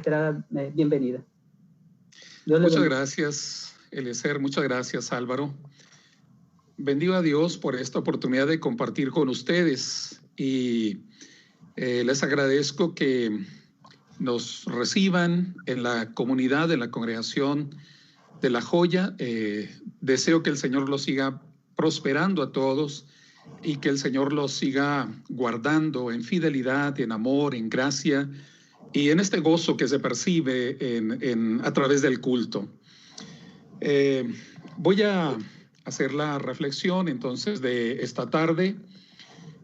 reiterada bienvenida. Muchas gracias, Eliezer. Muchas gracias, Álvaro. Bendigo a Dios por esta oportunidad de compartir con ustedes y les agradezco que nos reciban en la comunidad, en la congregación de La Joya. Deseo que el Señor los siga prosperando a todos y que el Señor los siga guardando en fidelidad, en amor, en gracia y en este gozo que se percibe a través del culto. Voy a hacer la reflexión entonces de esta tarde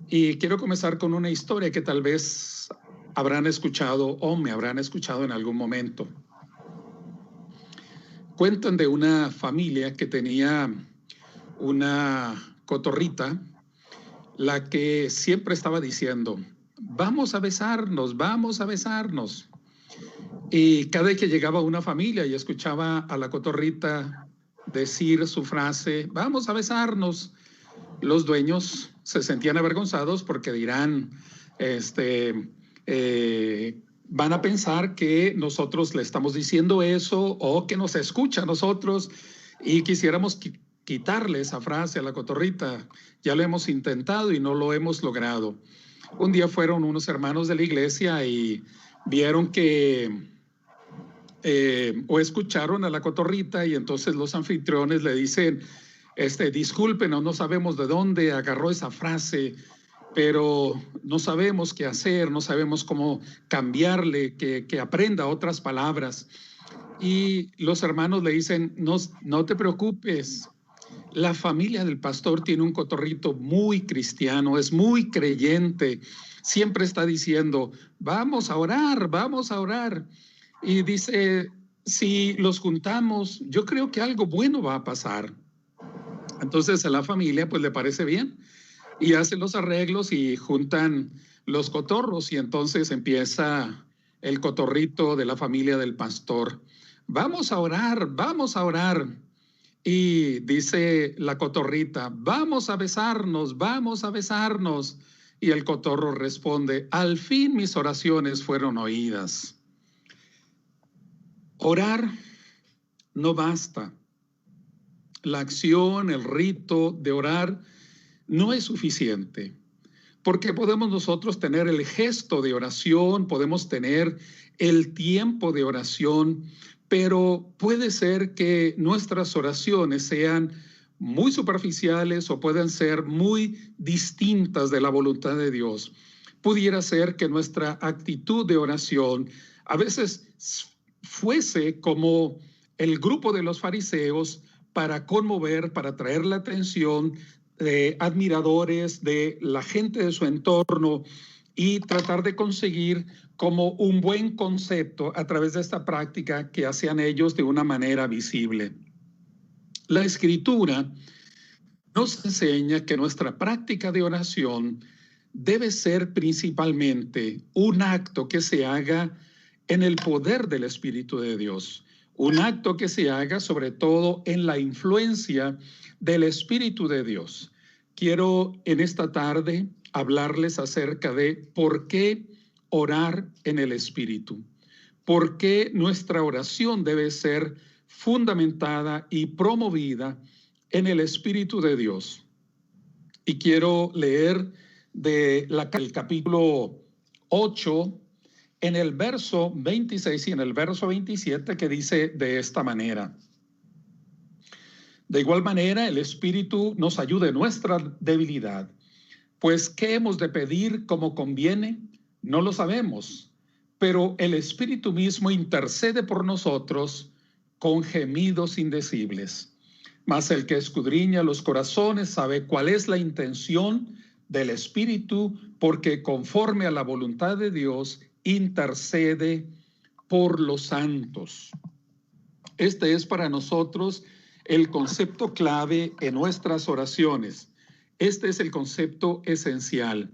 y quiero comenzar con una historia que tal vez habrán escuchado o me habrán escuchado en algún momento. Cuentan de una familia que tenía una cotorrita, la que siempre estaba diciendo, vamos a besarnos, vamos a besarnos. Y cada vez que llegaba una familia y escuchaba a la cotorrita decir su frase, vamos a besarnos, los dueños se sentían avergonzados porque dirán, van a pensar que nosotros le estamos diciendo eso o que nos escucha a nosotros y quisiéramos quitarle esa frase a la cotorrita. Ya lo hemos intentado y no lo hemos logrado. Un día fueron unos hermanos de la iglesia y vieron que o escucharon a la cotorrita y entonces los anfitriones le dicen, disculpen, no sabemos de dónde agarró esa frase, pero no sabemos qué hacer, no sabemos cómo cambiarle, que aprenda otras palabras. Y los hermanos le dicen, no te preocupes, la familia del pastor tiene un cotorrito muy cristiano, es muy creyente, siempre está diciendo, vamos a orar, vamos a orar. Y dice, si los juntamos, yo creo que algo bueno va a pasar. Entonces a la familia pues le parece bien y hacen los arreglos y juntan los cotorros y entonces empieza el cotorrito de la familia del pastor. Vamos a orar, vamos a orar. Y dice la cotorrita, vamos a besarnos, vamos a besarnos. Y el cotorro responde, al fin mis oraciones fueron oídas. Orar no basta. La acción, el rito de orar no es suficiente. Porque podemos nosotros tener el gesto de oración, podemos tener el tiempo de oración, pero puede ser que nuestras oraciones sean muy superficiales o pueden ser muy distintas de la voluntad de Dios. Pudiera ser que nuestra actitud de oración a veces fuese como el grupo de los fariseos para conmover, para atraer la atención de admiradores, de la gente de su entorno y tratar de conseguir como un buen concepto a través de esta práctica que hacían ellos de una manera visible. La Escritura nos enseña que nuestra práctica de oración debe ser principalmente un acto que se haga en el poder del Espíritu de Dios, un acto que se haga sobre todo en la influencia del Espíritu de Dios. Quiero en esta tarde hablarles acerca de por qué orar en el Espíritu, por qué nuestra oración debe ser fundamentada y promovida en el Espíritu de Dios. Y quiero leer del capítulo 8, en el verso 26 y en el verso 27, que dice de esta manera. De igual manera, el Espíritu nos ayuda en nuestra debilidad. Pues, ¿qué hemos de pedir como conviene? No lo sabemos, pero el Espíritu mismo intercede por nosotros con gemidos indecibles. Mas el que escudriña los corazones sabe cuál es la intención del Espíritu, porque conforme a la voluntad de Dios intercede por los santos. Este es para nosotros el concepto clave en nuestras oraciones. Este es el concepto esencial.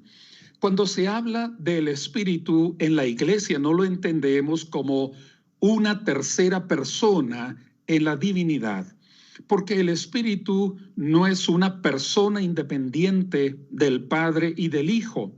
Cuando se habla del Espíritu en la iglesia, no lo entendemos como una tercera persona en la divinidad, porque el Espíritu no es una persona independiente del Padre y del Hijo,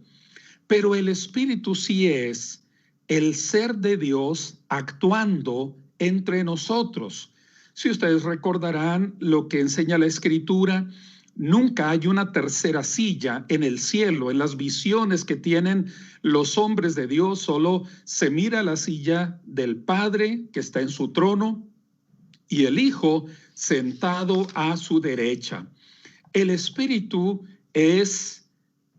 pero el Espíritu sí es el ser de Dios actuando entre nosotros. Si ustedes recordarán lo que enseña la Escritura, nunca hay una tercera silla en el cielo. En las visiones que tienen los hombres de Dios, solo se mira la silla del Padre que está en su trono y el Hijo sentado a su derecha. El Espíritu es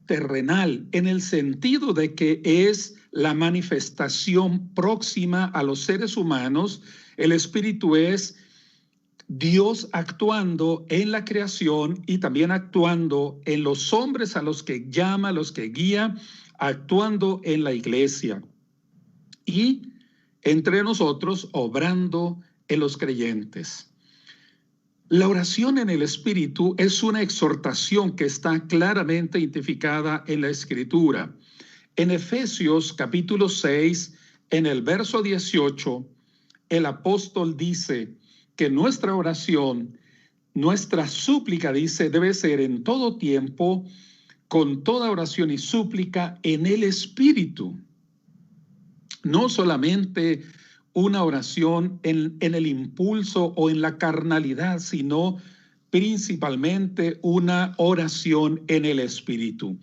terrenal en el sentido de que es la manifestación próxima a los seres humanos. El Espíritu es Dios actuando en la creación y también actuando en los hombres a los que llama, a los que guía, actuando en la iglesia y entre nosotros obrando en los creyentes. La oración en el Espíritu es una exhortación que está claramente identificada en la Escritura. En Efesios capítulo 6, en el verso 18, el apóstol dice que nuestra oración, nuestra súplica, dice, debe ser en todo tiempo, con toda oración y súplica en el Espíritu. No solamente una oración en el impulso o en la carnalidad, sino principalmente una oración en el Espíritu.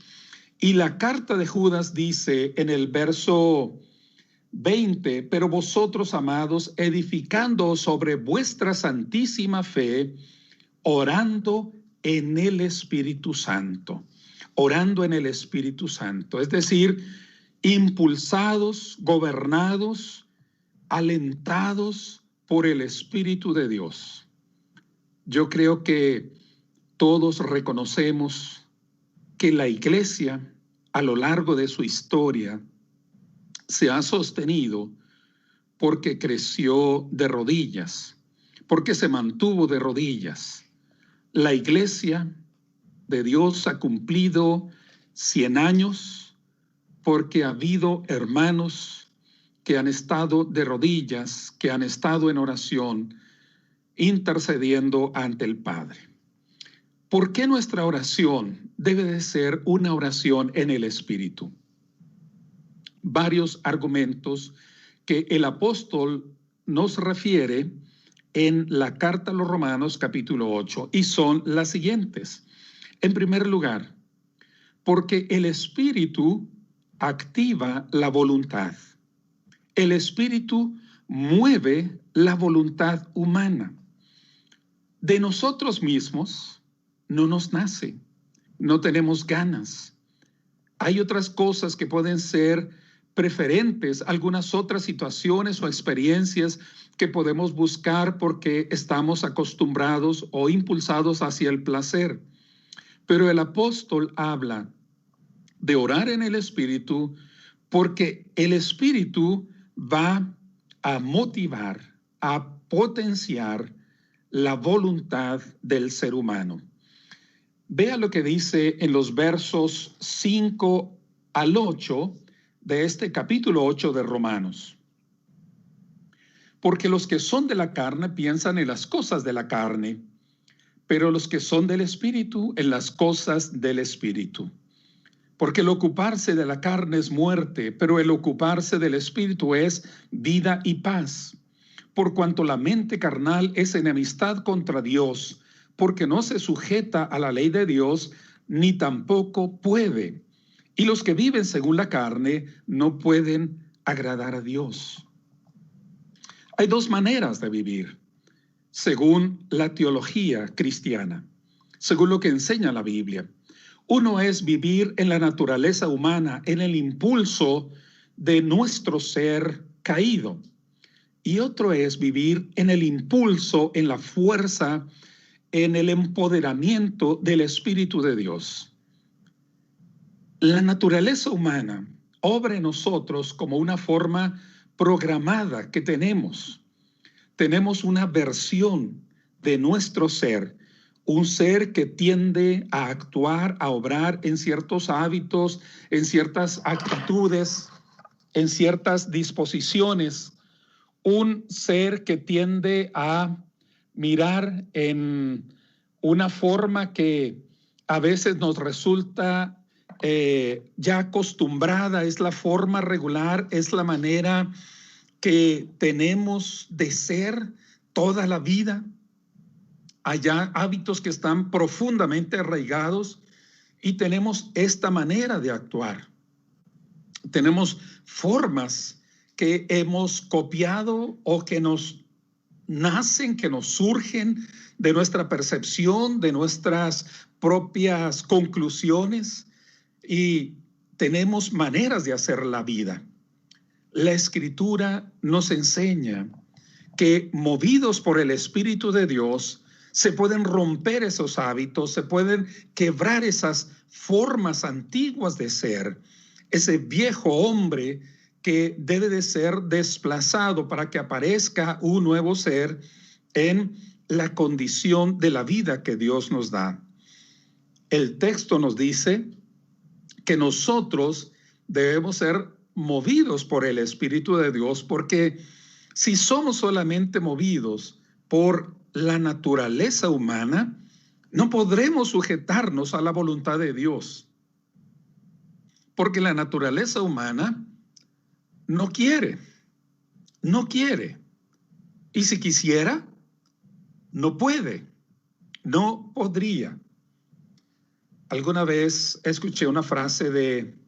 Y la carta de Judas dice en el verso 20, pero vosotros, amados, edificando sobre vuestra santísima fe, orando en el Espíritu Santo. Orando en el Espíritu Santo, es decir, impulsados, gobernados, alentados por el Espíritu de Dios. Yo creo que todos reconocemos que la iglesia a lo largo de su historia se ha sostenido porque creció de rodillas, porque se mantuvo de rodillas. La iglesia de Dios ha cumplido 100 años porque ha habido hermanos que han estado de rodillas, que han estado en oración, intercediendo ante el Padre. ¿Por qué nuestra oración debe de ser una oración en el Espíritu? Varios argumentos que el apóstol nos refiere en la carta a los Romanos capítulo 8 y son las siguientes. En primer lugar, porque el Espíritu activa la voluntad. El Espíritu mueve la voluntad humana. De nosotros mismos no nos nace, no tenemos ganas. Hay otras cosas que pueden ser preferentes, algunas otras situaciones o experiencias que podemos buscar porque estamos acostumbrados o impulsados hacia el placer. Pero el apóstol habla de orar en el Espíritu porque el Espíritu va a motivar, a potenciar la voluntad del ser humano. Vea lo que dice en los versos 5 al 8 de este capítulo 8 de Romanos. Porque los que son de la carne piensan en las cosas de la carne, pero los que son del Espíritu en las cosas del Espíritu. Porque el ocuparse de la carne es muerte, pero el ocuparse del Espíritu es vida y paz. Por cuanto la mente carnal es enemistad contra Dios, porque no se sujeta a la ley de Dios, ni tampoco puede. Y los que viven según la carne no pueden agradar a Dios. Hay dos maneras de vivir, según la teología cristiana, según lo que enseña la Biblia. Uno es vivir en la naturaleza humana, en el impulso de nuestro ser caído. Y otro es vivir en el impulso, en la fuerza, en el empoderamiento del Espíritu de Dios. La naturaleza humana obra en nosotros como una forma programada que tenemos. Tenemos una versión de nuestro ser, un ser que tiende a actuar, a obrar en ciertos hábitos, en ciertas actitudes, en ciertas disposiciones. Un ser que tiende a mirar en una forma que a veces nos resulta ya acostumbrada, es la forma regular, es la manera que tenemos de ser toda la vida. Hay hábitos que están profundamente arraigados y tenemos esta manera de actuar. Tenemos formas que hemos copiado o que nos nacen, que nos surgen de nuestra percepción, de nuestras propias conclusiones, y tenemos maneras de hacer la vida. La Escritura nos enseña que, movidos por el Espíritu de Dios, se pueden romper esos hábitos, se pueden quebrar esas formas antiguas de ser, ese viejo hombre que debe de ser desplazado para que aparezca un nuevo ser en la condición de la vida que Dios nos da. El texto nos dice que nosotros debemos ser movidos por el Espíritu de Dios, porque si somos solamente movidos por la naturaleza humana, no podremos sujetarnos a la voluntad de Dios, porque la naturaleza humana no quiere, y si quisiera, no puede, no podría. Alguna vez escuché una frase de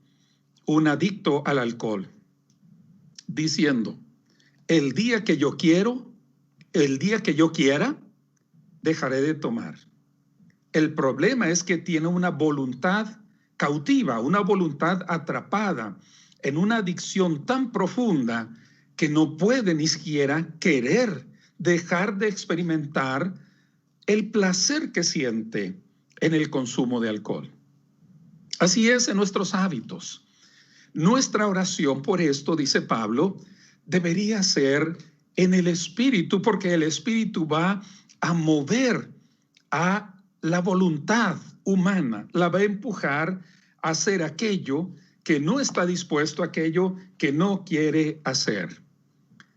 un adicto al alcohol diciendo: el día que yo quiera, dejaré de tomar. El problema es que tiene una voluntad cautiva, una voluntad atrapada en una adicción tan profunda que no puede ni siquiera querer dejar de experimentar el placer que siente en el consumo de alcohol. Así es en nuestros hábitos. Nuestra oración, por esto, dice Pablo, debería ser en el Espíritu, porque el Espíritu va a mover a la voluntad humana, la va a empujar a hacer aquello que no está dispuesto, aquello que no quiere hacer.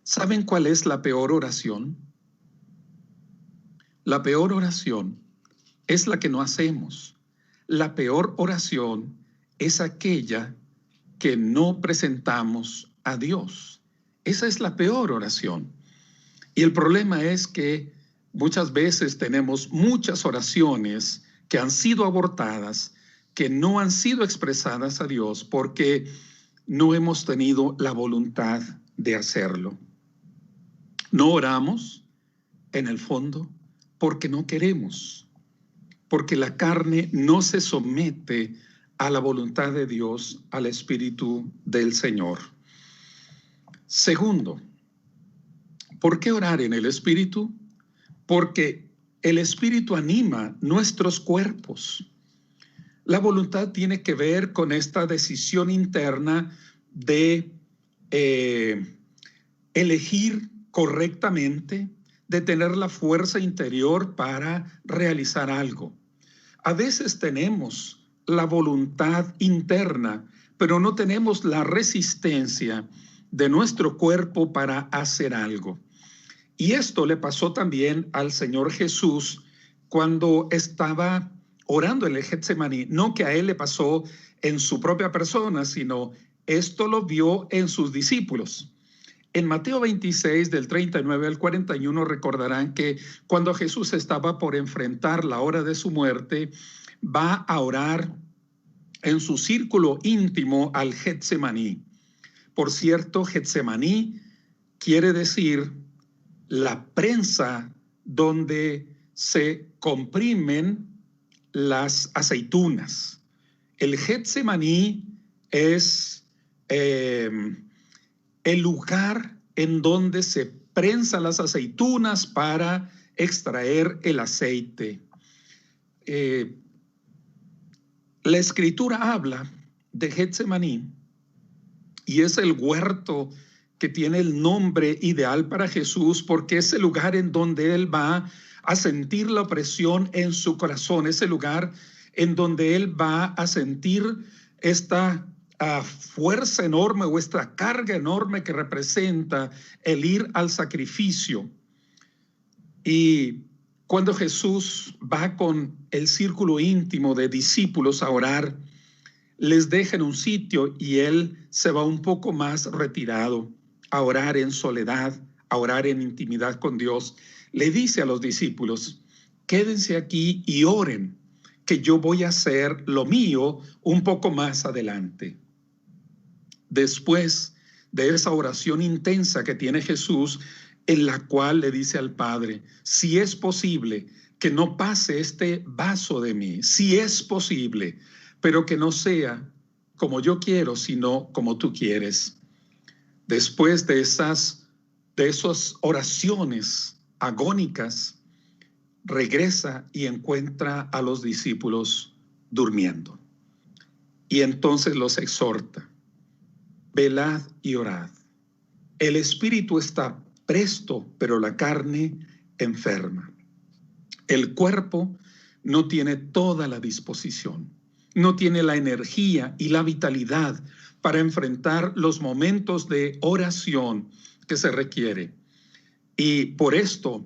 ¿Saben cuál es la peor oración? La peor oración es la que no hacemos. La peor oración es aquella que no presentamos a Dios. Esa es la peor oración. Y el problema es que muchas veces tenemos muchas oraciones que han sido abortadas, que no han sido expresadas a Dios porque no hemos tenido la voluntad de hacerlo. No oramos, en el fondo, porque no queremos, porque la carne no se somete a la voluntad de Dios, al Espíritu del Señor. Segundo, ¿por qué orar en el Espíritu? Porque el Espíritu anima nuestros cuerpos. La voluntad tiene que ver con esta decisión interna de elegir correctamente, de tener la fuerza interior para realizar algo. A veces tenemos la voluntad interna, pero no tenemos la resistencia de nuestro cuerpo para hacer algo. Y esto le pasó también al Señor Jesús cuando estaba orando en el Getsemaní. No que a él le pasó en su propia persona, sino esto lo vio en sus discípulos. En Mateo 26, del 39 al 41, recordarán que cuando Jesús estaba por enfrentar la hora de su muerte, va a orar en su círculo íntimo al Getsemaní. Por cierto, Getsemaní quiere decir la prensa donde se comprimen las aceitunas. El Getsemaní es el lugar en donde se prensan las aceitunas para extraer el aceite. La Escritura habla de Getsemaní y es el huerto que tiene el nombre ideal para Jesús, porque es el lugar en donde Él va a sentir la opresión en su corazón, es el lugar en donde Él va a sentir esta fuerza enorme o esta carga enorme que representa el ir al sacrificio. Y cuando Jesús va con el círculo íntimo de discípulos a orar, les deja en un sitio y él se va un poco más retirado a orar en soledad, a orar en intimidad con Dios. Le dice a los discípulos, quédense aquí y oren, que yo voy a hacer lo mío un poco más adelante. Después de esa oración intensa que tiene Jesús, en la cual le dice al Padre, si es posible que no pase este vaso de mí, si es posible, pero que no sea como yo quiero, sino como tú quieres. Después de esas oraciones agónicas, regresa y encuentra a los discípulos durmiendo. Y entonces los exhorta, velad y orad. El espíritu está presto, pero la carne enferma. El cuerpo no tiene toda la disposición, no tiene la energía y la vitalidad para enfrentar los momentos de oración que se requiere. Y por esto,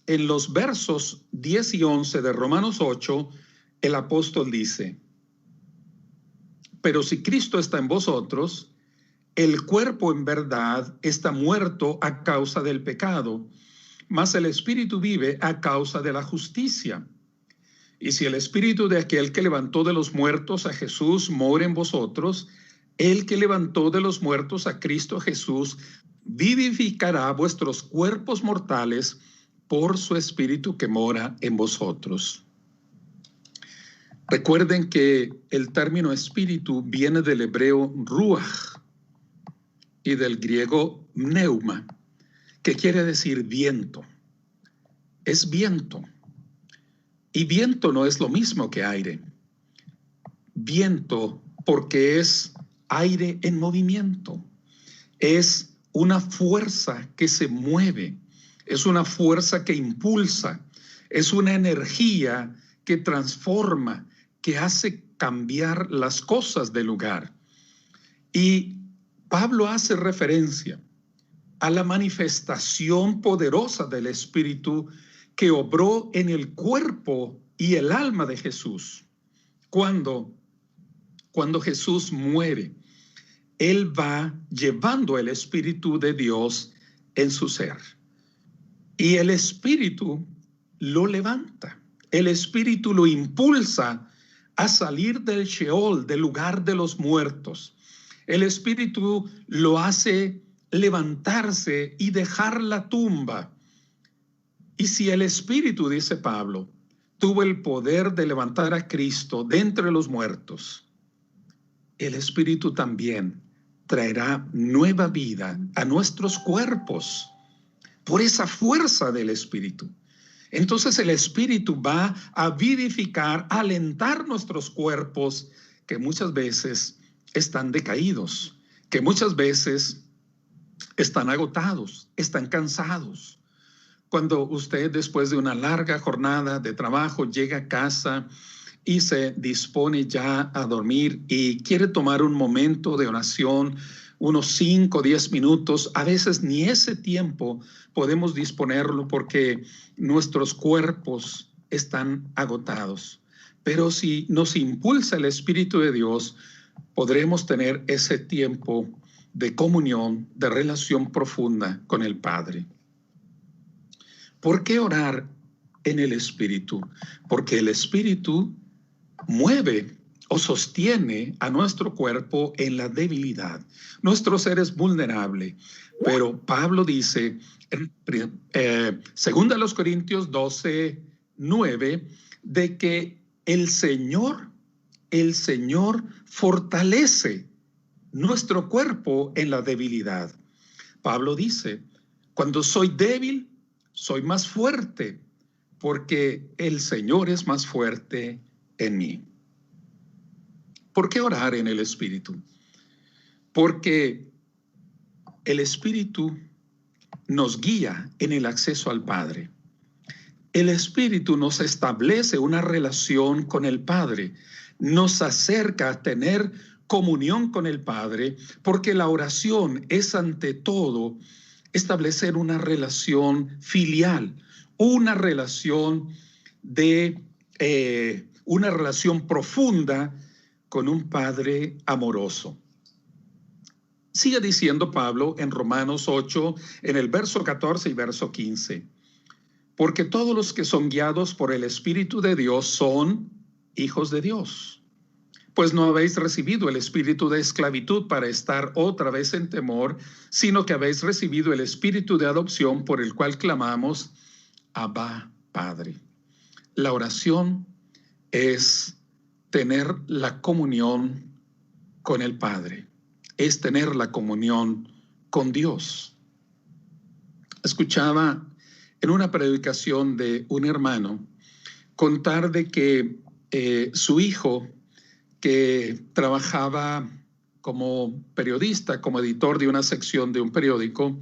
en los versos 10 y 11 de Romanos 8, el apóstol dice, pero si Cristo está en vosotros, el cuerpo en verdad está muerto a causa del pecado, mas el espíritu vive a causa de la justicia. Y si el espíritu de aquel que levantó de los muertos a Jesús mora en vosotros, el que levantó de los muertos a Cristo Jesús vivificará vuestros cuerpos mortales por su espíritu que mora en vosotros. Recuerden que el término espíritu viene del hebreo ruach y del griego pneuma, que quiere decir viento. Es viento. Y viento no es lo mismo que aire. Viento porque es aire en movimiento. Es una fuerza que se mueve. Es una fuerza que impulsa. Es una energía que transforma, que hace cambiar las cosas de lugar. Y Pablo hace referencia a la manifestación poderosa del Espíritu que obró en el cuerpo y el alma de Jesús. Cuando Jesús muere, Él va llevando el Espíritu de Dios en su ser. Y el Espíritu lo levanta. El Espíritu lo impulsa a salir del Sheol, del lugar de los muertos. El Espíritu lo hace levantarse y dejar la tumba. Y si el Espíritu, dice Pablo, tuvo el poder de levantar a Cristo de entre los muertos, el Espíritu también traerá nueva vida a nuestros cuerpos por esa fuerza del Espíritu. Entonces el Espíritu va a vivificar, a alentar nuestros cuerpos que muchas veces están decaídos, que muchas veces están agotados, están cansados. Cuando usted después de una larga jornada de trabajo llega a casa y se dispone ya a dormir y quiere tomar un momento de oración, unos 5 o 10 minutos, a veces ni ese tiempo podemos disponerlo porque nuestros cuerpos están agotados. Pero si nos impulsa el Espíritu de Dios, podremos tener ese tiempo de comunión, de relación profunda con el Padre. ¿Por qué orar en el Espíritu? Porque el Espíritu mueve o sostiene a nuestro cuerpo en la debilidad. Nuestro ser es vulnerable, pero Pablo dice en 2 Corintios 12:9 de que el Señor fortalece nuestro cuerpo en la debilidad. Pablo dice, cuando soy débil, soy más fuerte, porque el Señor es más fuerte en mí. ¿Por qué orar en el Espíritu? Porque el Espíritu nos guía en el acceso al Padre. El Espíritu nos establece una relación con el Padre, nos acerca a tener comunión con el Padre, porque la oración es ante todo establecer una relación filial, una relación una relación profunda con un Padre amoroso. Sigue diciendo Pablo en Romanos 8, en el verso 14 y verso 15. Porque todos los que son guiados por el Espíritu de Dios son hijos de Dios. Pues no habéis recibido el espíritu de esclavitud para estar otra vez en temor, sino que habéis recibido el espíritu de adopción por el cual clamamos, Abba, Padre. La oración es tener la comunión con el Padre, es tener la comunión con Dios. Escuchaba en una predicación de un hermano contar de que su hijo, que trabajaba como periodista, como editor de una sección de un periódico,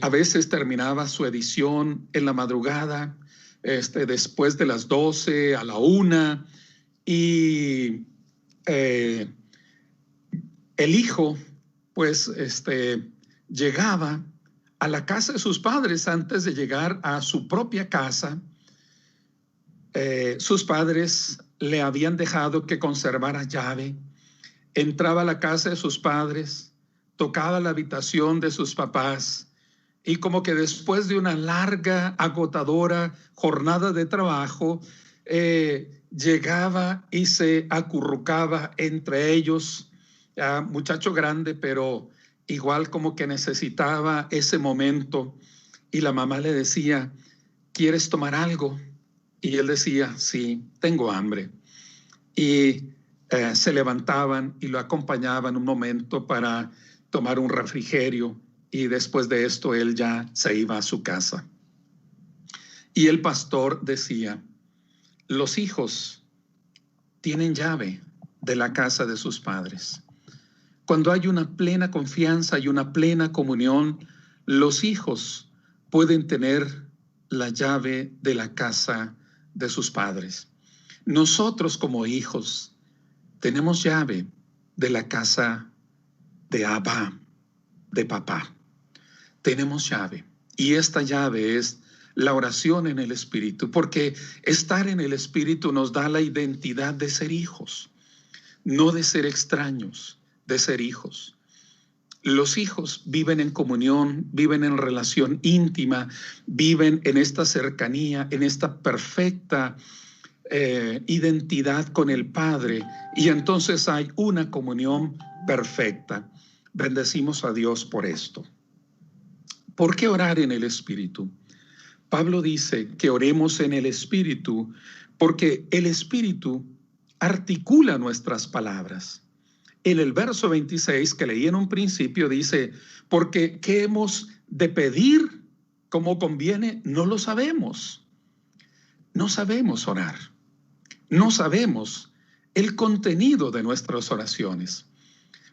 a veces terminaba su edición en la madrugada, después de las 12 a la 1, y el hijo pues llegaba a la casa de sus padres antes de llegar a su propia casa. Sus padres le habían dejado que conservara llave. Entraba a la casa de sus padres, tocaba la habitación de sus papás y como que después de una larga, agotadora jornada de trabajo, llegaba y se acurrucaba entre ellos, muchacho grande, pero igual como que necesitaba ese momento. Y la mamá le decía, ¿quieres tomar algo? Y él decía, sí, tengo hambre. Y se levantaban y lo acompañaban un momento para tomar un refrigerio. Y después de esto, él ya se iba a su casa. Y el pastor decía, los hijos tienen llave de la casa de sus padres. Cuando hay una plena confianza y una plena comunión, los hijos pueden tener la llave de la casa de sus padres. Nosotros como hijos tenemos llave de la casa de Abba, de papá. Tenemos llave, y esta llave es la oración en el Espíritu, porque estar en el Espíritu nos da la identidad de ser hijos, no de ser extraños, de ser hijos. Los hijos viven en comunión, viven en relación íntima, viven en esta cercanía, en esta perfecta identidad con el Padre, y entonces hay una comunión perfecta. Bendecimos a Dios por esto. ¿Por qué orar en el Espíritu? Pablo dice que oremos en el Espíritu porque el Espíritu articula nuestras palabras. En el verso 26 que leí en un principio dice, porque ¿qué hemos de pedir como conviene? No lo sabemos. No sabemos orar. No sabemos el contenido de nuestras oraciones.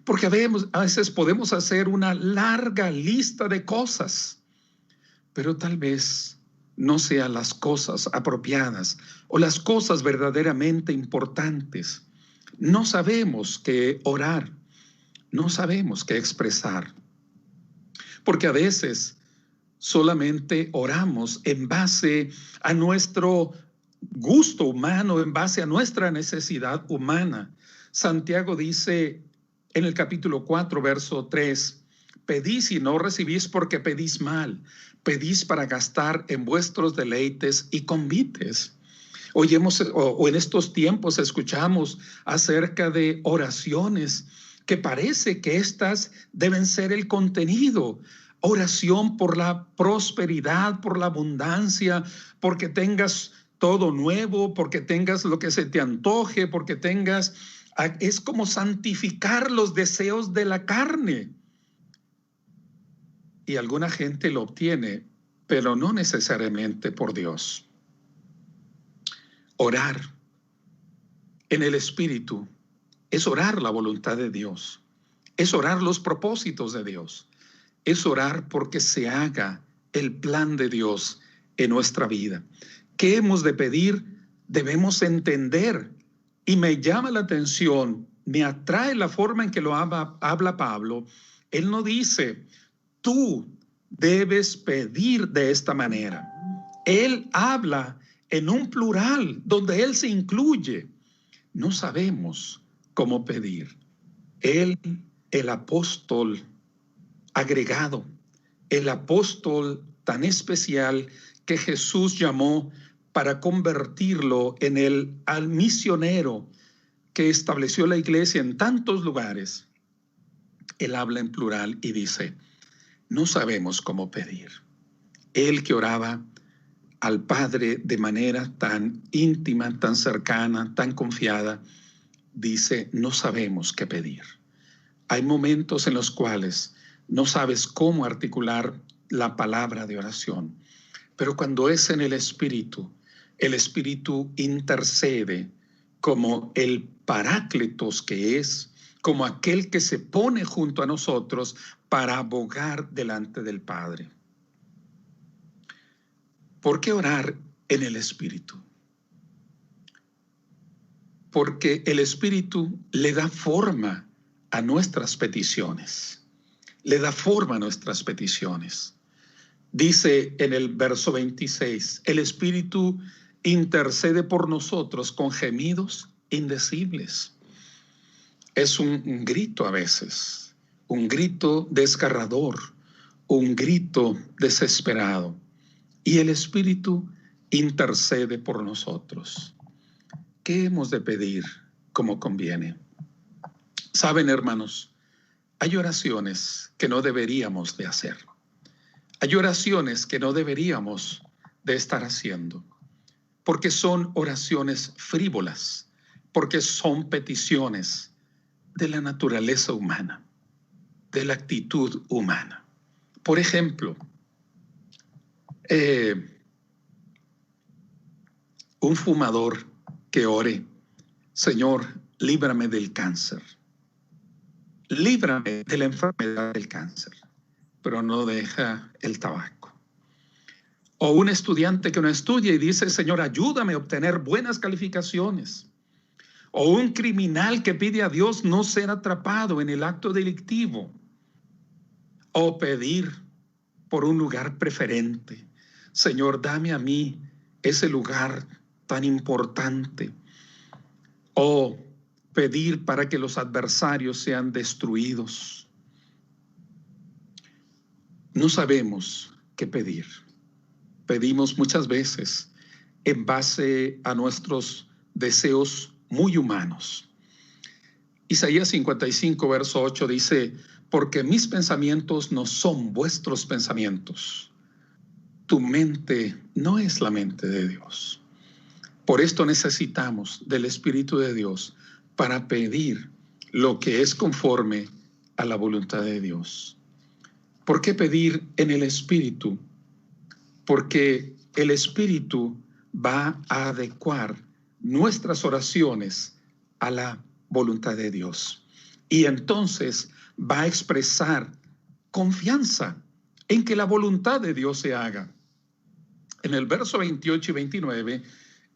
Porque a veces podemos hacer una larga lista de cosas, pero tal vez no sean las cosas apropiadas o las cosas verdaderamente importantes. No sabemos qué orar, no sabemos qué expresar, porque a veces solamente oramos en base a nuestro gusto humano, en base a nuestra necesidad humana. Santiago dice en el capítulo 4, verso 3, pedís y no recibís porque pedís mal, pedís para gastar en vuestros deleites y convites. Oímos, o en estos tiempos escuchamos acerca de oraciones que parece que estas deben ser el contenido. Oración por la prosperidad, por la abundancia, porque tengas todo nuevo, porque tengas lo que se te antoje, porque tengas... Es como santificar los deseos de la carne. Y alguna gente lo obtiene, pero no necesariamente por Dios. Orar en el Espíritu es orar la voluntad de Dios, es orar los propósitos de Dios, es orar porque se haga el plan de Dios en nuestra vida. ¿Qué hemos de pedir? Debemos entender, y me llama la atención, me atrae la forma en que lo habla Pablo. Él no dice, tú debes pedir de esta manera. Él habla en un plural, donde él se incluye. no sabemos cómo pedir. Él, el apóstol agregado, el apóstol tan especial que Jesús llamó para convertirlo en el al misionero que estableció la iglesia en tantos lugares. Él habla en plural y dice, no sabemos cómo pedir. Él que oraba al Padre de manera tan íntima, tan cercana, tan confiada, dice, no sabemos qué pedir. Hay momentos en los cuales no sabes cómo articular la palabra de oración, pero cuando es en el Espíritu intercede como el Paráclitos que es, como aquel que se pone junto a nosotros para abogar delante del Padre. ¿Por qué orar en el Espíritu? Porque el Espíritu le da forma a nuestras peticiones. Le da forma a nuestras peticiones. Dice en el verso 26, el Espíritu intercede por nosotros con gemidos indecibles. Es un grito a veces, un grito desgarrador, un grito desesperado. Y el Espíritu intercede por nosotros. ¿Qué hemos de pedir como conviene? Saben, hermanos, hay oraciones que no deberíamos de hacer. Hay oraciones que no deberíamos de estar haciendo, porque son oraciones frívolas, porque son peticiones de la naturaleza humana, de la actitud humana. Por ejemplo, un fumador que ore, Señor, líbrame del cáncer, líbrame de la enfermedad del cáncer, pero no deja el tabaco. O un estudiante que no estudia y dice, Señor, ayúdame a obtener buenas calificaciones. O un criminal que pide a Dios no ser atrapado en el acto delictivo. O pedir por un lugar preferente. Señor, dame a mí ese lugar tan importante. O pedir para que los adversarios sean destruidos. No sabemos qué pedir. Pedimos muchas veces en base a nuestros deseos muy humanos. Isaías 55, verso 8 dice, porque mis pensamientos no son vuestros pensamientos. Tu mente no es la mente de Dios. Por esto necesitamos del Espíritu de Dios para pedir lo que es conforme a la voluntad de Dios. ¿Por qué pedir en el Espíritu? Porque el Espíritu va a adecuar nuestras oraciones a la voluntad de Dios. Y entonces va a expresar confianza en que la voluntad de Dios se haga. En el verso 28 y 29,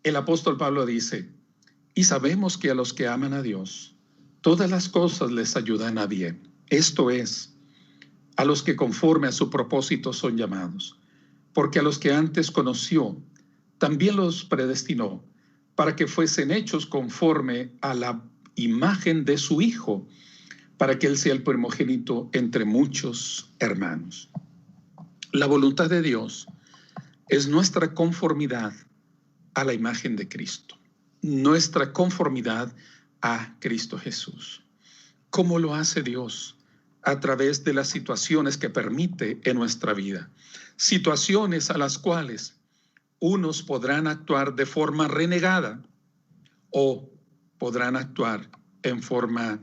el apóstol Pablo dice, y sabemos que a los que aman a Dios, todas las cosas les ayudan a bien. Esto es, a los que conforme a su propósito son llamados. Porque a los que antes conoció, también los predestinó para que fuesen hechos conforme a la imagen de su Hijo, para que Él sea el primogénito entre muchos hermanos. La voluntad de Dios es nuestra conformidad a la imagen de Cristo, nuestra conformidad a Cristo Jesús. ¿Cómo lo hace Dios? A través de las situaciones que permite en nuestra vida. Situaciones a las cuales unos podrán actuar de forma renegada o podrán actuar en forma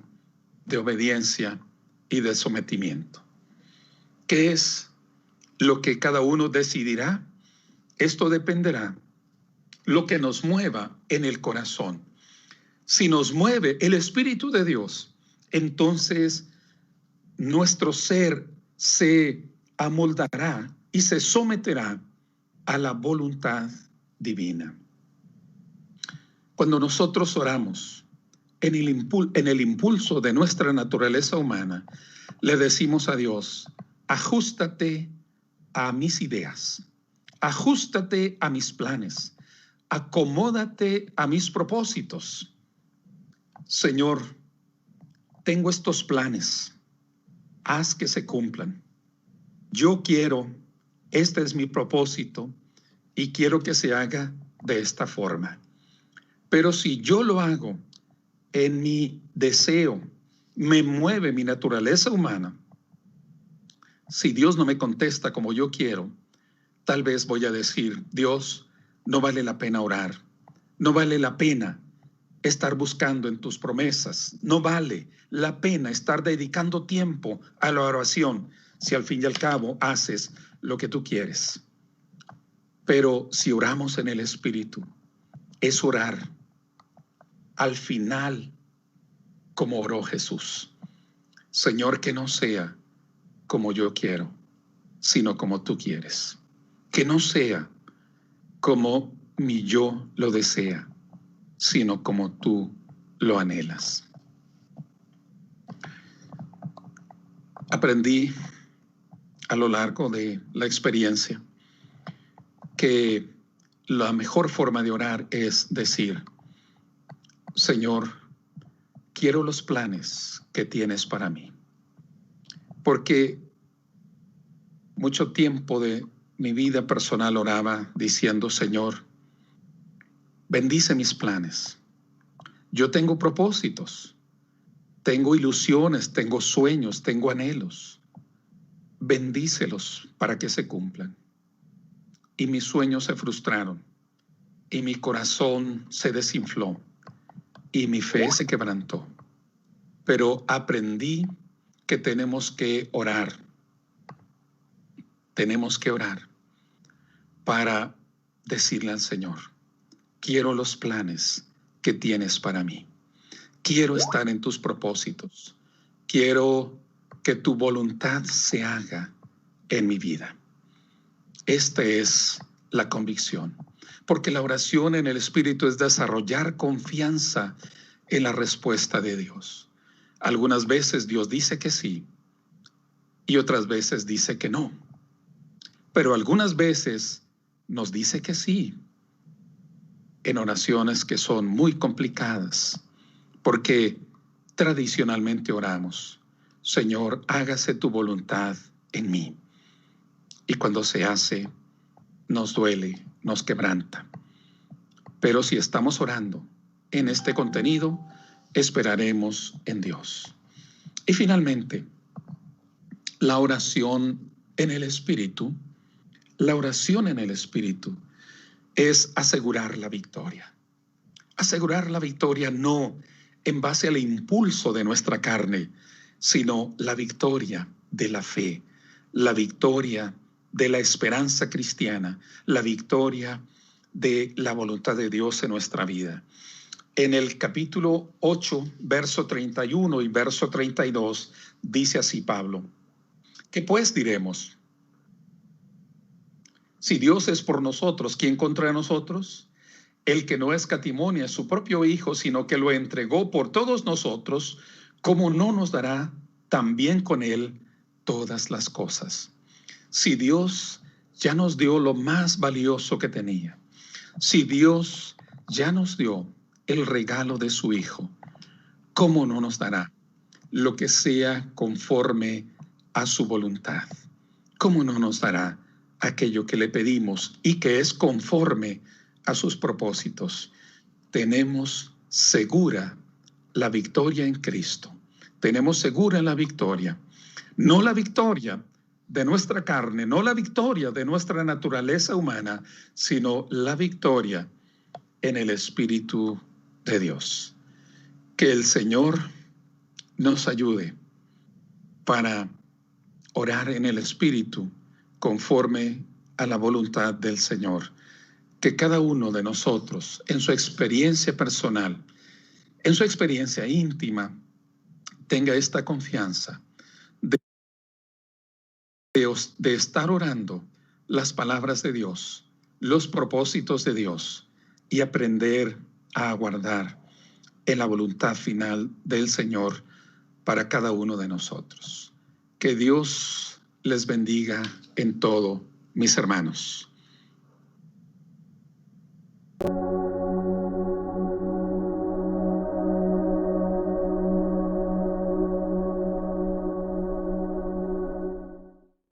de obediencia y de sometimiento. ¿Qué es lo que cada uno decidirá? Esto dependerá lo que nos mueva en el corazón. Si nos mueve el Espíritu de Dios, entonces nuestro ser se amoldará y se someterá a la voluntad divina. Cuando nosotros oramos en el impulso de nuestra naturaleza humana, le decimos a Dios, ajústate a mis ideas, ajústate a mis planes, acomódate a mis propósitos. Señor, tengo estos planes, haz que se cumplan. Yo quiero, este es mi propósito y quiero que se haga de esta forma. Pero si yo lo hago en mi deseo, me mueve mi naturaleza humana, si Dios no me contesta como yo quiero, tal vez voy a decir, Dios, no vale la pena orar, no vale la pena estar buscando en tus promesas, no vale la pena estar dedicando tiempo a la oración si al fin y al cabo haces lo que tú quieres. Pero si oramos en el Espíritu, es orar al final como oró Jesús. Señor, que no sea como yo quiero, sino como tú quieres. Que no sea como mi yo lo desea, sino como tú lo anhelas. Aprendí a lo largo de la experiencia que la mejor forma de orar es decir, Señor, quiero los planes que tienes para mí. Porque mucho tiempo de mi vida personal oraba diciendo, Señor, bendice mis planes. Yo tengo propósitos, tengo ilusiones, tengo sueños, tengo anhelos. Bendícelos para que se cumplan. Y mis sueños se frustraron, y mi corazón se desinfló, y mi fe se quebrantó. Pero aprendí que tenemos que orar. Tenemos que orar para decirle al Señor, quiero los planes que tienes para mí. Quiero estar en tus propósitos. Quiero que tu voluntad se haga en mi vida. Esta es la convicción, porque la oración en el Espíritu es desarrollar confianza en la respuesta de Dios. Algunas veces Dios dice que sí y otras veces dice que no. Pero algunas veces nos dice que sí en oraciones que son muy complicadas, porque tradicionalmente oramos, Señor, hágase tu voluntad en mí. Y cuando se hace, nos duele, nos quebranta. Pero si estamos orando en este contenido, esperaremos en Dios. Y finalmente, la oración en el Espíritu. La oración en el Espíritu es asegurar la victoria. Asegurar la victoria no en base al impulso de nuestra carne, sino la victoria de la fe, la victoria de la esperanza cristiana, la victoria de la voluntad de Dios en nuestra vida. En el capítulo 8, verso 31 y verso 32, dice así Pablo, ¿qué pues diremos? Si Dios es por nosotros, ¿quién contra nosotros? El que no escatimó a su propio Hijo, sino que lo entregó por todos nosotros, ¿cómo no nos dará también con él todas las cosas? Si Dios ya nos dio lo más valioso que tenía, si Dios ya nos dio el regalo de su Hijo, ¿cómo no nos dará lo que sea conforme a su voluntad? ¿Cómo no nos dará aquello que le pedimos y que es conforme a sus propósitos? Tenemos segura la victoria en Cristo. Tenemos segura la victoria. No la victoria de nuestra carne, no la victoria de nuestra naturaleza humana, sino la victoria en el Espíritu de Dios. Que el Señor nos ayude para orar en el Espíritu conforme a la voluntad del Señor. Que cada uno de nosotros, en su experiencia personal, en su experiencia íntima, tenga esta confianza de estar orando las palabras de Dios, los propósitos de Dios y aprender a aguardar en la voluntad final del Señor para cada uno de nosotros. Que Dios les bendiga en todo, mis hermanos.